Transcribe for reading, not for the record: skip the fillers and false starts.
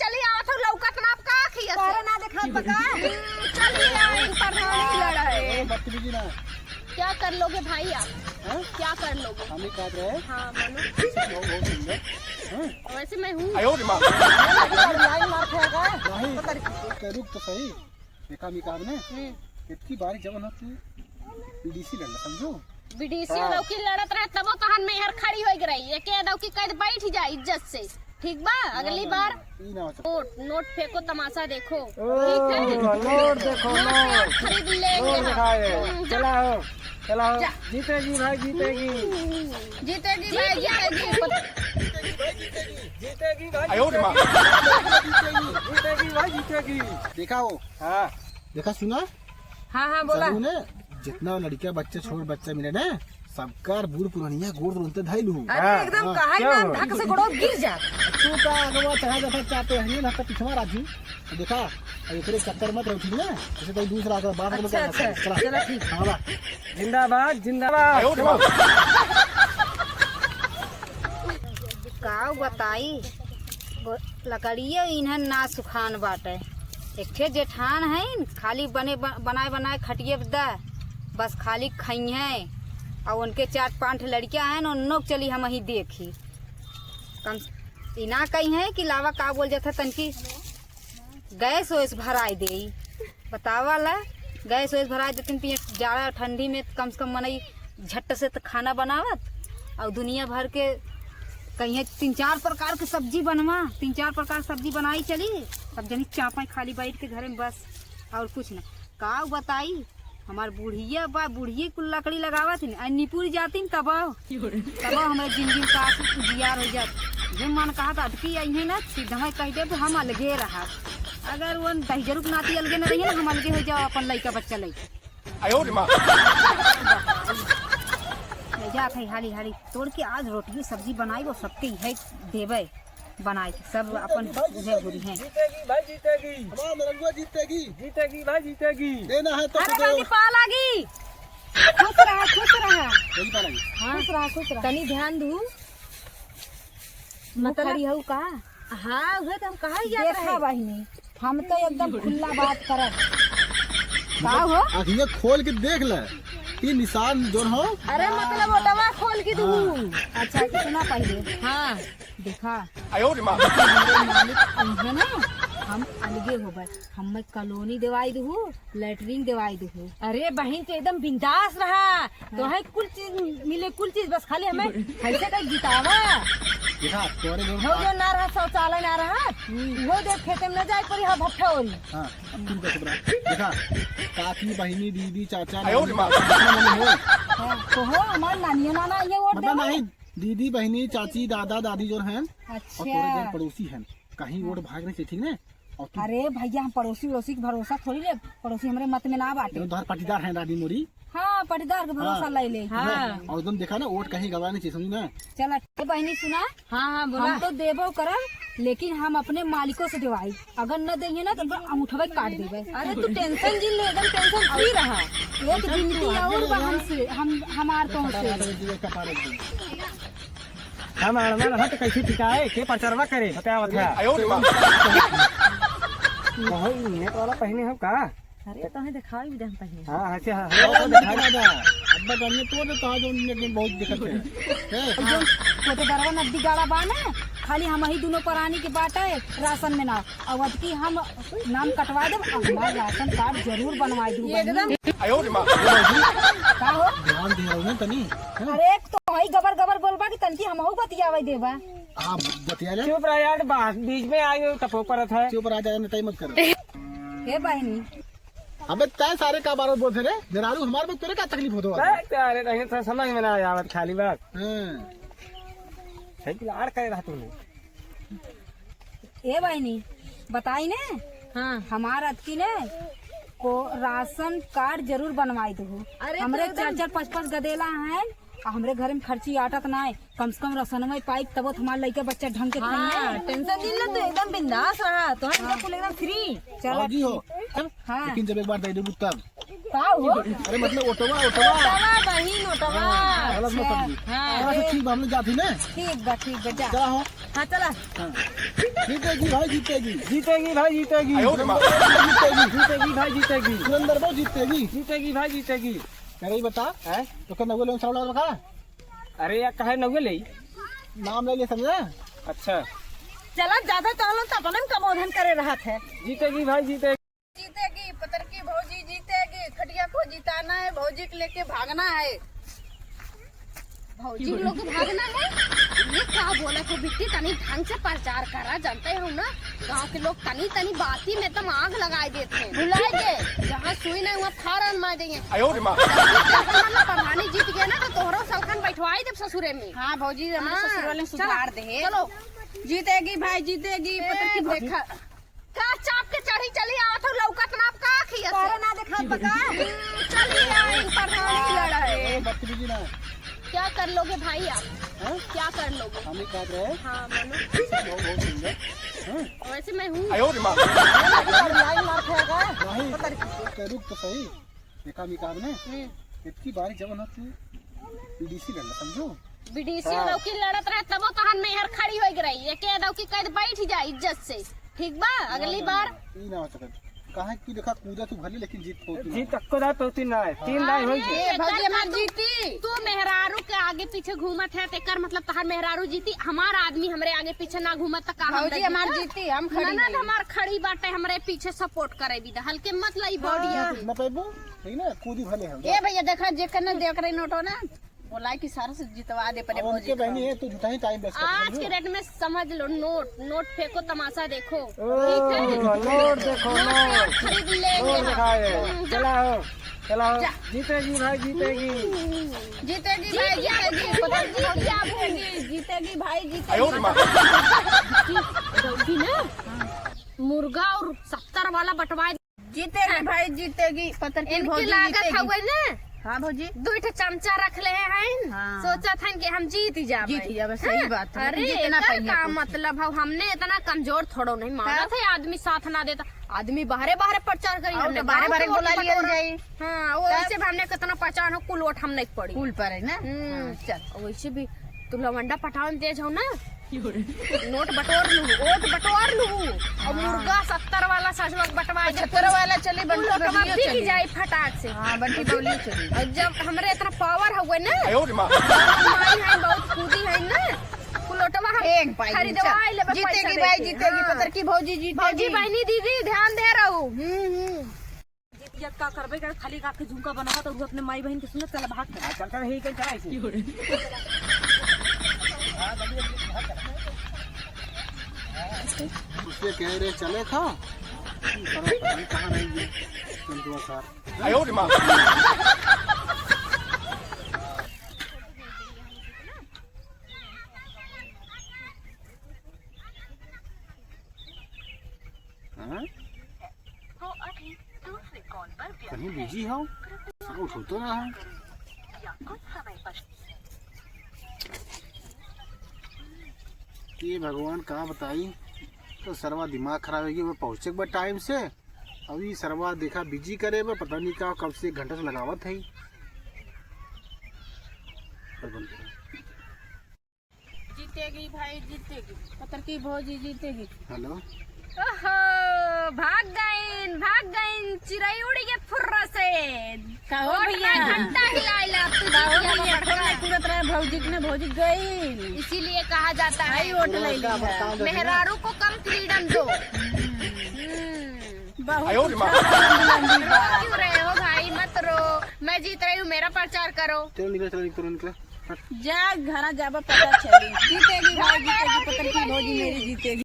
चली आवत हो लौकत ना आपका खिया तारा ना देखा पका चलिए इन पर नहीं लड़ा है। बदतमीजी ना। क्या कर लोगे भाई आप? हाँ? क्या कर लोगे? हम ही काट रहे हैं। हाँ बोलो। बहुत सुंदर। हाँ? वैसे मैं हूँ। लाइन मार खाएगा नहीं रुक तो सही। देखा मिकाब ने इतनी बारी जवन होती बीडीसी लड़ना समझो। बीडीसी दौकी लड़त रहे तब तहन में हर खड़ी हो गई एक दौकी कह बैठ जा इज्जत से। ठीक बा अगली बार नोट फेंको तमाशा देखो। ठीक है नोट देखो नोट खरीद लेंगे। चलाओ चलाओ जीतेगी भाई जीतेगी जीतेगी भाई जीतेगी जीतेगी भाई जीतेगी भाई जीतेगी। देखा वो हाँ देखा सुना। हाँ हाँ बोला ने जितना लड़कियां बच्चे छोड़ बच्चे मिले ना सबका बूढ़ पुरानिया गोड़ रोते धैलू। अरे एकदम कहा ना धक से गोड़ गिर जा। तू का अगवा चढ़ा जाता चाहते हैं ना तो पिछवा राजी देखा एकरे चक्कर मत रहो ठीक ना जैसे कोई दूसरा आकर बात में चला चलो ठीक। हां जिंदाबाद जिंदाबाद। का बताई लकड़िया इन्हन ना सुखान बाटे। एक ठे जेठान है खाली बनाए बनाए खटिए द बस खाली खई है और उनके 4-5 लड़कियां हैं उन चली हम ही देखी कम इना कही है कि लावा का बोल जाता तनकी गैस वैस भराई दे बतावा ला गैस वैस भराई देते जाड़ा ठंडी में कम से कम मनई झट से तो खाना बनावत और दुनिया भर के कहीं 3-4 प्रकार की सब्जी बनवा 3-4 प्रकार सब्जी बनाई चली सब जनी चापाई खाली बैठ के घर में बस और कुछ ना का बताई हमार बुढ़िया बा बुढ़िया कुल लकड़ी लगावा थी निपुर जाती तब हमारे जिंदगी का उजियार हो जात जो मन कहा था अटकी आई है ना सीधा कह दे तो हम अलगे रहा अगर वो दहजरुक नाती अलगे न रही ना हम अलगे हो जाओ अपन लड़का बच्चा जात है हाली हाली तोड़ के आज रोटी सब्जी बनाई वो सबके है देवे बनाए सब अपन बुझे बुरी हैं। जीतेगी भाई जीतेगी हमारा रंगवा जीतेगी जीतेगी भाई जीतेगी। देना है तो अरे रानी पा लागी खुश रहा यही पा लगी। खुश रहा तनी ध्यान दू मतलब खड़ी हूँ का। हाँ वह तो हम कहा ही जात रहे बहिनी हम तो एकदम खुला बात करब का हो आखिर खोल के देख ले कि निशान जोन हो। अरे मतलब वो दवा खोल के दू। अच्छा कितना पहले हाँ देखा मालिक ना हम अलगे हो गए हम कॉलोनी दिवाई दू लेटरिन दिवाई दू। अरे बहन तो एकदम बिंदास रहा तो है कुल चीज मिले कुल चीज बस खाली हमें ऐसे का जितावा देखा तोरे हो जो ना रहा शौचालय ना रहा वो देख खेते में न जाए पड़ी हाँ भट्ठा होली। हाँ तुम का चुप रहा। देखा काकी बहिनी दीदी चाचा तो हो हमारे नानिया नाना ये वोट मतलब नहीं दीदी बहनी चाची दादा दादी जो हैं अच्छा और थोड़े जन पड़ोसी हैं कहीं वोट भाग नहीं चाहिए ठीक ना। और तू अरे भैया हम पड़ोसी वड़ोसी के भरोसा थोड़ी ले पड़ोसी हमारे मत में ना बाटे। उधर पाटीदार हैं दादी मोरी। हाँ पटीदार के भरोसा ले ले। हाँ और तुम देखा ना वोट कहीं गवा नहीं चाहिए समझी ना। चल बहनी सुना। हाँ हाँ बोला हम तो देबो करब लेकिन हम अपने मालिकों से दिवाई अगर न देंगे ना तो अंगूठा काट देवे। अरे तू टेंशन जिल ले एकदम टेंशन फ्री रहा एक गिनती और बहन से हम हमार तो से हम आड़ना रहा तो कैसे ठिकाए के प्रचारवा करे बतावत है बहुत नेट वाला पहने हम का। अरे तो दिखाई भी दे पहले। हाँ अच्छा तो दिखाई ना दा अब करने तो कहा जो लेकिन बहुत दिक्कत है तो दरवा नब्बी गाड़ा बाना खाली हम ही दोनों प्राणी के बाटे राशन में ना और की हम नाम कटवा दे हमारा राशन कार्ड जरूर बनवा दू एकदम का हो ध्यान दे रहा हूँ तनी। अरे एक तो वही गबर गबर बोलबा कि तनकी हमहू बतियावे देबा। आप बतिया ले चुप रहा यार बात बीच में आई टपो परत है चुप रहा जाए तय मत कर। हे बहनी अबे तय सारे का बार बोलते रे निरालू हमारे में तेरे क्या तकलीफ होता है। अरे नहीं तो समझ में ना आवत खाली बात हाँ। है कि आड़ करे रहा तूने। ए बहनी बताई ने हाँ हमारा अतकी ने को राशन कार्ड जरूर बनवाई दो। हमरे 4-5 गदेला हैं हमरे घर में खर्ची आटत ना है कम से कम राशन में पाइप तब हमारे लड़का बच्चा ढंग के टेंशन दिन ना तो एकदम बिंदास रहा तो एकदम फ्री। चलो हो हाँ लेकिन जब एक बार दे दे तब अरे मतलब ओटवा ओटवा बहिन ओटवा। गलत मत समझी। हाँ तो ठीक हमने जाती ना। ठीक बा जा। चला हो। हाँ चला। जीतेगी भाई जीतेगी। जीतेगी भाई जीतेगी। जीतेगी जीतेगी भाई जीतेगी। सुरेंद्र भाई जीतेगी। जीतेगी भाई जीतेगी। क्या रही बता है तो क्या नगो लोग सवाल रखा अरे यार कहे नगे ले नाम ले समझा। अच्छा चला ज्यादा चलो तो अपन कमोधन करे रहा थे। जीतेगी भाई जीतेगी। जीतेगी पतर की भौजी जीतेगी। खटिया को जिताना है, भौजी को लेके भागना है। भौजी लोग भागना है। ये क्या बोला को बिट्टी तनी ढंग से प्रचार करा, जानते हो ना गांव के लोग तनी तनी बाती में तो आग लगाए देते हैं। भुलाएंगे जहाँ सुई नहीं वहाँ फारन मार देंगे। प्रधानी जीत गया ना तो तोहरो सलखन बैठवाई दे ससुरे में। हाँ भौजी हमारे हाँ, ससुर वाले सुधार दे। चलो जीतेगी भाई जीतेगी। पतर की देखा का चाप के चढ़ी चली आवत हो लौकत ना आप का खिया से ना देखा बका। चली आई प्रधानी लड़ा है। बदतमीजी ना। क्या कर लोगे भाई आप? हाँ? क्या कर लोगे? हम ही काट रहे हैं। हाँ मानो बहुत बहुत सुंदर। हाँ? वैसे मैं हूँ। लाइन मार खाएगा। नहीं रुक तो सही। देखा मिकाब ने इतनी बारी जब ना तू पीडीसी लड़ समझो। बीडीसी लौकी लड़त रहे तबो तहन में हर खड़ी हो गई। एके दौकी कद बैठ जाए इज्जत से। ठीक बा अगली बार ई ना हो सकत। कहा कि देखा कूदा तू भले लेकिन जीत होती जीत तक्को दाय पौती ना है 3 दाय होई गई। भौजी हमार जीती। तू मेहरारू के आगे पीछे घूमत है तेकर मतलब तहर मेहरारू जीती। हमार आदमी हमरे आगे पीछे ना घूमत त का भौजी हमार जीती। हम खड़ी ननद हमार खड़ी बाटे हमरे पीछे सपोर्ट करे भी हल्के मत लाई बॉडी ना पेबू ठीक ना कूदी भले हम। ए भैया देखा जे करना देख रही नोटो ना बोला कि सारा से जितवा दे पड़े भौजी। उनके बहनी है तू झूठा ही टाइम वेस्ट कर। आज के रेट में समझ लो नोट फेंको तमाशा देखो। नोट देखो नोट खरीद लेंगे हम। चला हो चला हो। जीतेगी भाई जीतेगी। जीतेगी भाई जीतेगी। पतर की भौजी आप होगी। जीतेगी भाई जीतेगी। मुर्गा और 70 वाला बटवाए जीतेगी भाई जीतेगी। पतर की इनकी भौजी लागत जीतेगी। हुई ना। हाँ भौजी 2 चमचा रख ले हैं। हाँ। सोचा था कि हम जीत जाए। जीत जावे सही बात है। अरे जितना एकर पहिया का कुछ। मतलब है हमने इतना कमजोर थोड़ो नहीं माना था। आदमी साथ ना देता आदमी बाहरे बाहरे प्रचार करी हमने बारे बारे बोला लिया जाए। हाँ वो वैसे भी हमने कितना पहचान हो कुल वोट हम नहीं पड़ी। पुल पर है ना। चल वैसे भी तू लवंडा पठान तेज हो ना। नोट बटोर लू वोट बटोर लू और मुर्गा 70 वाला सजवक बटवा 75 वाला चली बंटी बबलियो चली। जाए फटाक से। हाँ बंटी बबलियो चली। और जब हमरे इतना पावर हुए ना माई है बहुत कूदी है ना कुलोटवा हम एक पाई खरीदवाई लेबे पैसा जीतेगी दे भाई के। जीतेगी। हाँ। पतर की भौजी जीतेगी। भौजी बहनी दीदी ध्यान दे रहू। जीत का करबे कर खाली का के झुमका बनावा तो अपने माई बहन के सुनत चला भाग कर। चल कर ही के चला इसे। उससे कह रहे चले खा कहाँ नहीं गए चंदुआ सार। हाँ? कहीं बिजी हो उठो तो ना हो। ये भगवान कहाँ बताई तो सरवा दिमाग खराब हो गया। वो पहुँचे एक बार टाइम से अभी सरवा देखा बिजी करे वो पता नहीं क्या कब से 1 घंटा से लगावत है। जीतेगी भाई जीतेगी। पतर की भौजी जीतेगी। हेलो ओहो भाग गईन चिड़ै उड़ के फुर्रा से। कहो वोट भैया। का घंटा हिलाइला तू कहो जीत भैया गया फोन तुरंत रहे भौजी ने भौजी गई। इसीलिए कहा जाता है वोट ले ली है। मेहरारू को कम फ्रीडम दो। बहुत क्यों रहे हो भाई मत रो। मैं जीत रही हूँ मेरा प्रचार करो। चलो निकल जा घर जाबा पता चली। जीतेगी भाई जीतेगी। पतर की भौजी मेरी जीतेगी।